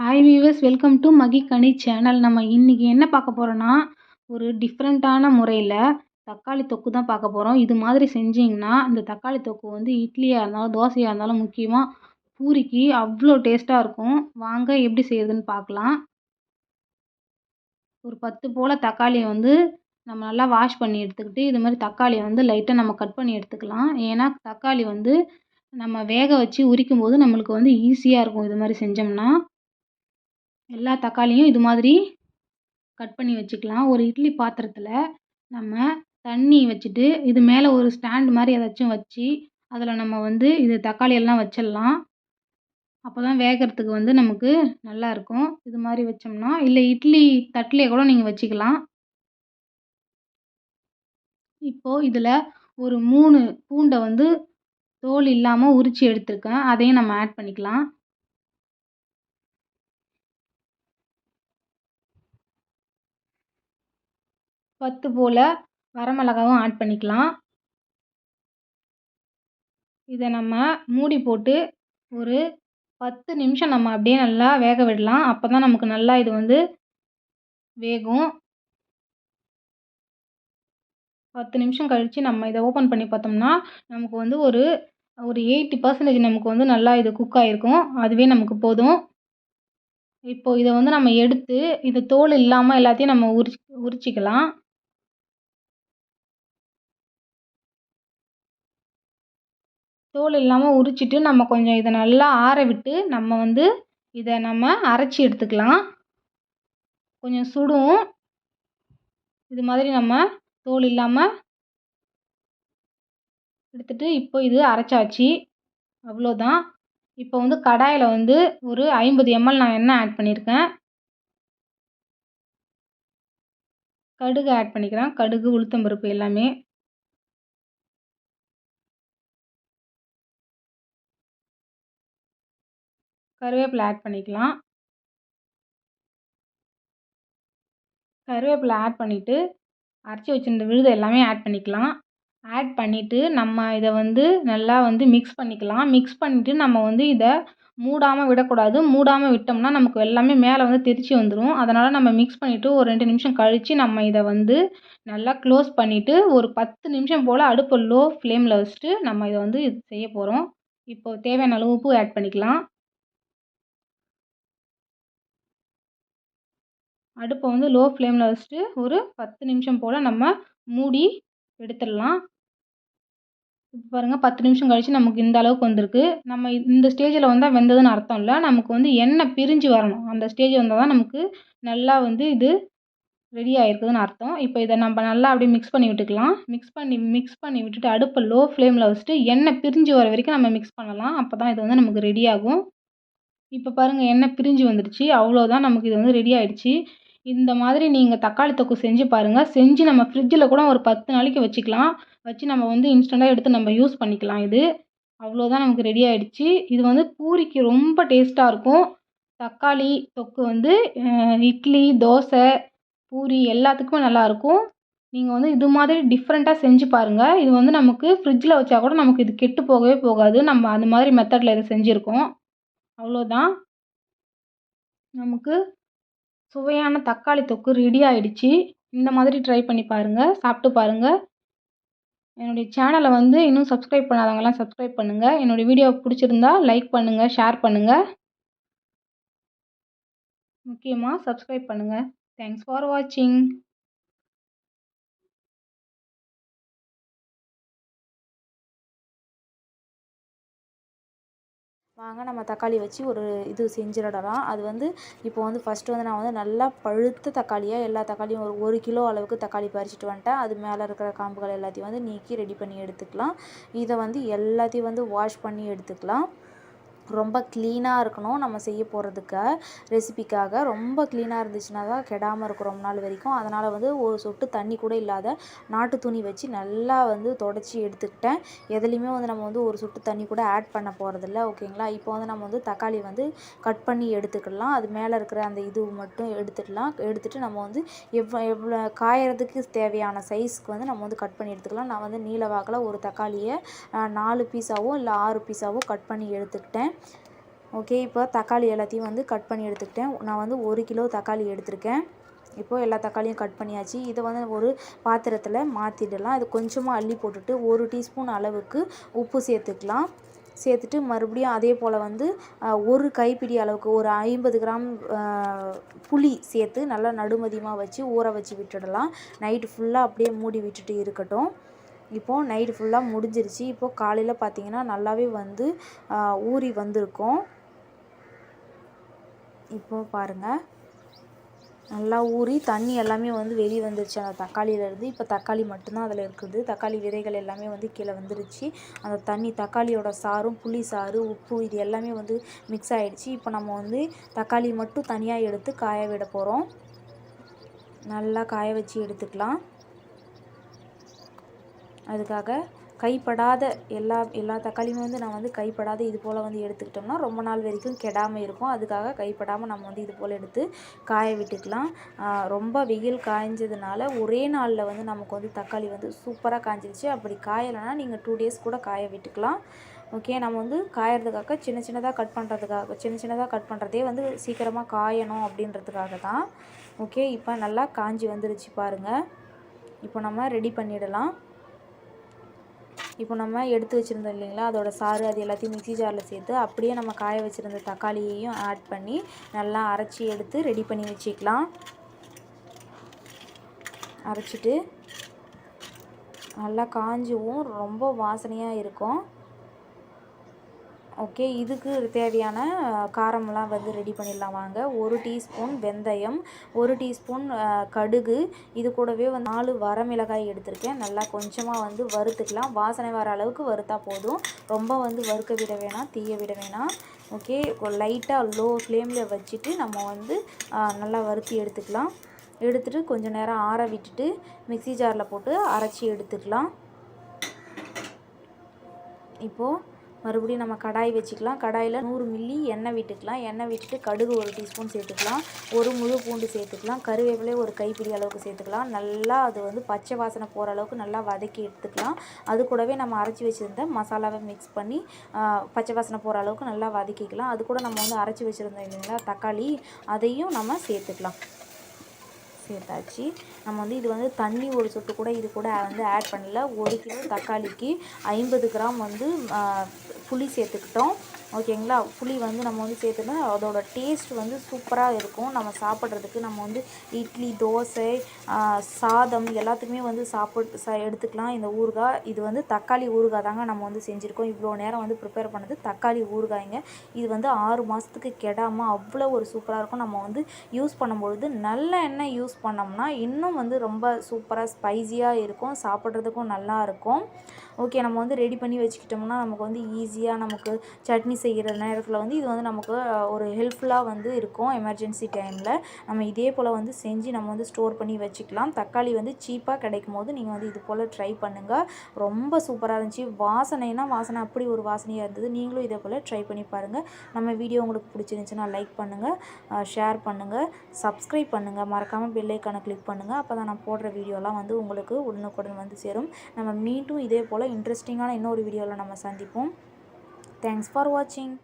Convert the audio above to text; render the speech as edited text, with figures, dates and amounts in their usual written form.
Hi viewers, welcome to Mahi Ghani channel. நம்ம இன்றைக்கி என்ன பார்க்க போகிறோன்னா, ஒரு டிஃப்ரெண்ட்டான முறையில் தக்காளி தொக்கு தான் பார்க்க போகிறோம். இது மாதிரி செஞ்சிங்கன்னா இந்த தக்காளி தொக்கு வந்து இட்லியாக இருந்தாலும் தோசையாக இருந்தாலும் முக்கியமாக பூரிக்கு அவ்வளோ டேஸ்ட்டாக இருக்கும். வாங்க எப்படி செய்யுதுன்னு பார்க்கலாம். ஒரு 10 போல் தக்காளியை வந்து நம்ம நல்லா வாஷ் பண்ணி எடுத்துக்கிட்டு, இது மாதிரி தக்காளியை வந்து லைட்டாக நம்ம கட் பண்ணி எடுத்துக்கலாம். ஏன்னா தக்காளி வந்து நம்ம வேக வச்சு உரிக்கும் போது நம்மளுக்கு வந்து ஈஸியாக இருக்கும் இது மாதிரி செஞ்சோம்னா. எல்லா தக்காளியும் இது மாதிரி கட் பண்ணி வச்சுக்கலாம். ஒரு இட்லி பாத்திரத்தில் நம்ம தண்ணி வச்சுட்டு, இது மேலே ஒரு ஸ்டாண்ட் மாதிரி ஏதாச்சும் வச்சு, அதில் நம்ம வந்து இது தக்காளி எல்லாம் வச்சிடலாம். அப்போ தான் வேகிறதுக்கு வந்து நமக்கு நல்லாயிருக்கும். இது மாதிரி வச்சோம்னா, இல்லை இட்லி தட்டிலே கூட நீங்கள் வச்சுக்கலாம். இப்போது இதில் ஒரு 3 பூண்டை வந்து தோல் இல்லாமல் உரித்து எடுத்துருக்கேன். அதையும் நம்ம ஆட் பண்ணிக்கலாம். 10 போல் வரமிளகாவும் ஆட் பண்ணிக்கலாம். இதை நம்ம மூடி போட்டு ஒரு 10 நிமிஷம் நம்ம அப்படியே நல்லா வேக விடலாம். அப்போ தான் நமக்கு நல்லா இது வந்து வேகும். 10 நிமிஷம் கழித்து நம்ம இதை ஓப்பன் பண்ணி பார்த்தோம்னா, நமக்கு வந்து ஒரு 80% நமக்கு வந்து நல்லா இது குக் ஆகிருக்கும். அதுவே நமக்கு போதும். இப்போது இதை வந்து நம்ம எடுத்து, இது தோல் இல்லாமல் எல்லாத்தையும் நம்ம உரிச்சிக்கலாம். தோல் இல்லாமல் உரிச்சிட்டு நம்ம கொஞ்சம் இதை நல்லா ஆற விட்டு நம்ம வந்து இதை நம்ம அரைச்சி எடுத்துக்கலாம். கொஞ்சம் சுடும். இது மாதிரி நம்ம தோல் இல்லாமல் எடுத்துட்டு இப்போ இது அரைச்சாச்சு. அவ்வளோதான். இப்போ வந்து கடாயில் வந்து ஒரு 50 ml நான் எண்ணெய் ஆட் பண்ணியிருக்கேன். கடுகு ஆட் பண்ணிக்கிறேன். கடுகு, உளுத்தம்பருப்பு எல்லாமே. கருவேப்பிலை ஆட் பண்ணிக்கலாம். கருவேப்பிலை ஆட் பண்ணிவிட்டு அரைச்சி வச்சிருந்த விழுதை எல்லாமே ஆட் பண்ணிக்கலாம். ஆட் பண்ணிவிட்டு நம்ம இதை வந்து நல்லா வந்து மிக்ஸ் பண்ணிக்கலாம். மிக்ஸ் பண்ணிவிட்டு நம்ம வந்து இதை மூடாமல் விடக்கூடாது. மூடாமல் விட்டோம்னா நமக்கு எல்லாமே மேலே வந்து தெறிச்சு வந்துடும். அதனால் நம்ம மிக்ஸ் பண்ணிவிட்டு ஒரு 2 நிமிஷம் கழித்து நம்ம இதை வந்து நல்லா க்ளோஸ் பண்ணிவிட்டு ஒரு 10 நிமிஷம் போல் அடுப்பை லோ ஃப்ளேமில் வச்சுட்டு நம்ம இதை வந்து இது செய்ய போகிறோம். இப்போது தேவையான அளவு உப்பு ஆட் பண்ணிக்கலாம். அடுப்பை வந்து லோ ஃப்ளேமில் வச்சுட்டு ஒரு 10 நிமிஷம் போல் நம்ம மூடி எடுத்துடலாம். இப்போ பாருங்கள், 10 நிமிஷம் கழித்து நமக்கு இந்த அளவுக்கு வந்திருக்கு. நம்ம இந்த ஸ்டேஜில் வந்தால் வெந்ததுன்னு அர்த்தம் இல்லை. நமக்கு வந்து எண்ணெய் பிரிஞ்சு வரணும். அந்த ஸ்டேஜ் வந்தால் தான் நமக்கு நல்லா வந்து இது ரெடி ஆகிருக்குதுன்னு அர்த்தம். இப்போ இதை நம்ம நல்லா அப்படியே மிக்ஸ் பண்ணி விட்டுக்கலாம். மிக்ஸ் பண்ணி விட்டுட்டு அடுப்பை லோ ஃப்ளேமில் வச்சுட்டு எண்ணெய் பிரிஞ்சு வர வரைக்கும் நம்ம மிக்ஸ் பண்ணலாம். அப்போ தான் இது வந்து நமக்கு ரெடி ஆகும். இப்போ பாருங்கள், எண்ணெய் பிரிஞ்சு வந்துடுச்சு. அவ்வளோதான், நமக்கு இது வந்து ரெடி ஆகிடுச்சு. இந்த மாதிரி நீங்கள் தக்காளி தொக்கு செஞ்சு பாருங்கள். செஞ்சு நம்ம ஃப்ரிட்ஜில் கூட ஒரு 10 நாளைக்கு வச்சுக்கலாம். வச்சு நம்ம வந்து இன்ஸ்டண்ட்டாக எடுத்து நம்ம யூஸ் பண்ணிக்கலாம். இது அவ்வளோதான், நமக்கு ரெடி ஆகிடுச்சு. இது வந்து பூரிக்கு ரொம்ப டேஸ்ட்டாக இருக்கும். தக்காளி தொக்கு வந்து இட்லி, தோசை, பூரி எல்லாத்துக்குமே நல்லாயிருக்கும். நீங்கள் வந்து இது மாதிரி டிஃப்ரெண்ட்டாக செஞ்சு பாருங்கள். இது வந்து நமக்கு ஃப்ரிட்ஜில் வச்சா கூட நமக்கு இது கெட்டு போகவே போகாது. நம்ம அந்த மாதிரி மெத்தடில் இதை செஞ்சுருக்கோம். அவ்வளோதான், நமக்கு சுவையான தக்காளி தொக்கு ரெடி ஆகிடுச்சு. இந்த மாதிரி ட்ரை பண்ணி பாருங்கள், சாப்பிட்டு பாருங்கள். என்னுடைய சேனலை வந்து இன்னும் சப்ஸ்கிரைப் பண்ணாதவங்கலாம் சப்ஸ்கிரைப் பண்ணுங்கள். என்னுடைய வீடியோ பிடிச்சிருந்தா லைக் பண்ணுங்கள், ஷேர் பண்ணுங்கள். முக்கியமாக சப்ஸ்கிரைப் பண்ணுங்கள். தேங்க்ஸ் ஃபார் வாட்சிங். வாங்க நம்ம தக்காளி வச்சு ஒரு இது செஞ்சிடலாம். அது வந்து இப்போ வந்து ஃபஸ்ட்டு வந்து நான் வந்து நல்லா பழுத்த தக்காளியாக எல்லா தக்காளியும் ஒரு 1 கிலோ அளவுக்கு தக்காளி பறிச்சுட்டு வந்துட்டேன். அது மேலே இருக்கிற காம்புகள் எல்லாத்தையும் வந்து நீக்கி ரெடி பண்ணி எடுத்துக்கலாம். இதை வந்து எல்லாத்தையும் வந்து வாஷ் பண்ணி எடுத்துக்கலாம். ரொம்ப க்ளீனாக இருக்கணும் நம்ம செய்ய போகிறதுக்கு ரெசிபிக்காக. ரொம்ப க்ளீனாக இருந்துச்சுன்னா தான் கெடாமல் இருக்கும் ரொம்ப நாள் வரைக்கும். அதனால் வந்து ஒரு சொட்டு தண்ணி கூட இல்லாத நாட்டு துணி வச்சு நல்லா வந்து தொடச்சி எடுத்துக்கிட்டேன். எதுலேயுமே வந்து நம்ம வந்து ஒரு சொட்டு தண்ணி கூட ஆட் பண்ண போகிறதில்ல. ஓகேங்களா? இப்போ வந்து நம்ம வந்து தக்காளி வந்து கட் பண்ணி எடுத்துக்கலாம். அது மேலே இருக்கிற அந்த இது மட்டும் எடுத்துடலாம். எடுத்துகிட்டு நம்ம வந்து எவ்வளோ காயறதுக்கு தேவையான சைஸ்க்கு வந்து நம்ம வந்து கட் பண்ணி எடுத்துக்கலாம். நான் வந்து நீல வாக்கில் ஒரு தக்காளியை 4 பீஸாவோ இல்லை 6 பீஸாவோ கட் பண்ணி எடுத்துக்கிட்டேன். ஓகே, இப்போ தக்காளி எல்லாத்தையும் வந்து கட் பண்ணி எடுத்துக்கிட்டேன். நான் வந்து 1 கிலோ தக்காளி எடுத்திருக்கேன். இப்போது எல்லா தக்காளியும் கட் பண்ணியாச்சு. இதை வந்து ஒரு பாத்திரத்தில் மாற்றிடலாம். இது கொஞ்சமாக அள்ளி போட்டுட்டு 1 டீஸ்பூன் அளவுக்கு உப்பு சேர்த்துக்கலாம். சேர்த்துட்டு மறுபடியும் அதே போல் வந்து ஒரு கைப்பிடி அளவுக்கு ஒரு 50 கிராம் புளி சேர்த்து நல்லா நடுமதியமாக வச்சு ஊற வச்சு விட்டுடலாம். நைட்டு ஃபுல்லாக அப்படியே மூடி விட்டுட்டு இருக்கட்டும். இப்போது நைட்டு ஃபுல்லாக முடிஞ்சிருச்சு. இப்போது காலையில் பார்த்திங்கன்னா நல்லாவே வந்து ஊறி வந்திருக்கும். இப்போது பாருங்கள், நல்லா ஊறி தண்ணி எல்லாமே வந்து வெளியே வந்துருச்சு அந்த தக்காளியிலேருந்து. இப்போ தக்காளி மட்டும்தான் அதில் இருக்குது. தக்காளி விதைகள் எல்லாமே வந்து கீழே வந்துருச்சு. அந்த தண்ணி தக்காளியோட சாறும் புளி சாறு உப்பு இது எல்லாமே வந்து மிக்ஸ் ஆகிடுச்சு. இப்போ நம்ம வந்து தக்காளி மட்டும் தனியாக எடுத்து காய விட போகிறோம். நல்லா காய வச்சு எடுத்துக்கலாம். அதுக்காக கைப்படாத எல்லா தக்காளியுமே வந்து நான் வந்து கைப்படாத இது போல் வந்து எடுத்துக்கிட்டோம்னா ரொம்ப நாள் வரைக்கும் கெடாமல் இருக்கும். அதுக்காக கைப்படாமல் நம்ம வந்து இது போல் எடுத்து காய விட்டுக்கலாம். ரொம்ப வெயில் காய்ஞ்சதுனால ஒரே நாளில் வந்து நமக்கு வந்து தக்காளி வந்து சூப்பராக காய்ஞ்சிருச்சு. அப்படி காயலைன்னா நீங்கள் 2 டேஸ் கூட காய விட்டுக்கலாம். ஓகே, நம்ம வந்து காயறதுக்காக சின்ன சின்னதாக கட் பண்ணுறதே வந்து சீக்கிரமாக காயணும் அப்படின்றதுக்காக தான். ஓகே, இப்போ நல்லா காஞ்சி வந்துருச்சு பாருங்கள். இப்போ நம்ம ரெடி பண்ணிடலாம். இப்போ நம்ம எடுத்து வச்சுருந்தோம் இல்லைங்களா, அதோட சாறு அது எல்லாத்தையும் மிக்ஸி ஜாரில் சேர்த்து அப்படியே நம்ம காய வச்சுருந்த தக்காளியையும் ஆட் பண்ணி நல்லா அரைச்சி எடுத்து ரெடி பண்ணி வச்சுக்கலாம். அரைச்சிட்டு நல்லா காஞ்சிவும் ரொம்ப வாசனையாக இருக்கும். ஓகே, இதுக்கு தேவையான காரமெல்லாம் வந்து ரெடி பண்ணிடலாம் வாங்க. 1 டீஸ்பூன் வெந்தயம், 1 டீஸ்பூன் கடுகு, இது கூடவே வந்து 4 வரமிளகாய் எடுத்திருக்கேன். நல்லா கொஞ்சமாக வந்து வறுத்துக்கலாம். வாசனை வர அளவுக்கு வறுத்தா போதும். ரொம்ப வந்து வறுக்க விட வேணாம், தீய விட வேணாம். ஓகே, லைட்டாக லோ ஃப்ளேமில் வச்சுட்டு நம்ம வந்து நல்லா வறுத்தி எடுத்துக்கலாம். எடுத்துகிட்டு கொஞ்சம் நேரம் ஆற விட்டுட்டு மிக்ஸி ஜாரில் போட்டு அரைச்சி எடுத்துக்கலாம். இப்போது மறுபடியும் நம்ம கடாய் வச்சுக்கலாம். கடாயில் 100 மில்லி எண்ணெய் விட்டுக்கலாம். எண்ணெய் விட்டுட்டு கடுகு 1 டீஸ்பூன் சேர்த்துக்கலாம். 1 முழு பூண்டு சேர்த்துக்கலாம். கருவேப்பிலை ஒரு கைப்பிடி அளவுக்கு சேர்த்துக்கலாம். நல்லா அது வந்து பச்சை வாசனை போகிற அளவுக்கு நல்லா வதக்கி எடுத்துக்கலாம். அது கூடவே நம்ம அரைச்சி வச்சுருந்த மசாலாவை மிக்ஸ் பண்ணி பச்சை வாசனை போகிற அளவுக்கு நல்லா வதக்கிக்கலாம். அது கூட நம்ம வந்து அரைச்சி வச்சுருந்தோம் இல்லைங்களா தக்காளி, அதையும் நம்ம சேர்த்துக்கலாம். சேர்த்தாச்சு. நம்ம வந்து இது வந்து தண்ணி ஒரு சொட்டு கூட இது கூட வந்து ஆட் பண்ணல. 1 கிலோ தக்காளிக்கு 50 கிராம் வந்து புளி சேர்த்துக்கிட்டோம். ஓகேங்களா, புளி வந்து நம்ம வந்து சேர்த்துனா அதோட டேஸ்ட் வந்து சூப்பராக இருக்கும். நம்ம சாப்பிட்றதுக்கு நம்ம வந்து இட்லி, தோசை, சாதம் எல்லாத்துக்குமே வந்து எடுத்துக்கலாம் இந்த ஊறுகாய். இது வந்து தக்காளி ஊறுகாய் தாங்க நம்ம வந்து செஞ்சுருக்கோம். இவ்வளோ நேரம் வந்து ப்ரிப்பேர் பண்ணது தக்காளி ஊறுகாய்ங்க. இது வந்து 6 மாதத்துக்கு கெடாமல் அவ்வளோ ஒரு சூப்பராக இருக்கும். நம்ம வந்து யூஸ் பண்ணும்பொழுது நல்ல எண்ணெய் யூஸ் பண்ணோம்னா இன்னும் வந்து ரொம்ப சூப்பராக ஸ்பைஸியாக இருக்கும். சாப்பிட்றதுக்கும் நல்லா இருக்கும். ஓகே, நம்ம வந்து ரெடி பண்ணி வச்சுக்கிட்டோம்னா நமக்கு வந்து ஈஸியாக நமக்கு சட்னி செய்கிற நேரத்தில் வந்து இது வந்து நமக்கு ஒரு ஹெல்ப்ஃபுல்லாக வந்து இருக்கும். எமர்ஜென்சி டைமில் நம்ம இதே போல் வந்து செஞ்சு நம்ம வந்து ஸ்டோர் பண்ணி வச்சுக்கலாம். தக்காளி வந்து சீப்பாக கிடைக்கும் போது நீங்கள் வந்து இது போல் ட்ரை பண்ணுங்கள். ரொம்ப சூப்பராக இருந்துச்சு. வாசனை அப்படி ஒரு வாசனையாக இருந்தது. நீங்களும் இதே போல் ட்ரை பண்ணி பாருங்கள். நம்ம வீடியோ உங்களுக்கு பிடிச்சிருந்துச்சுன்னா லைக் பண்ணுங்கள், ஷேர் பண்ணுங்கள், சப்ஸ்கிரைப் பண்ணுங்கள். மறக்காமல் பெல் ஐக்கானை கிளிக் பண்ணுங்கள். அப்போ தான் நான் போடுற வீடியோலாம் வந்து உங்களுக்கு உடனுக்குடன் வந்து சேரும். நம்ம மீண்டும் இதே போல் இன்ட்ரெஸ்டிங்கான இன்னொரு வீடியோவில் நம்ம சந்திப்போம். தேங்க்ஸ் ஃபார் வாட்சிங்.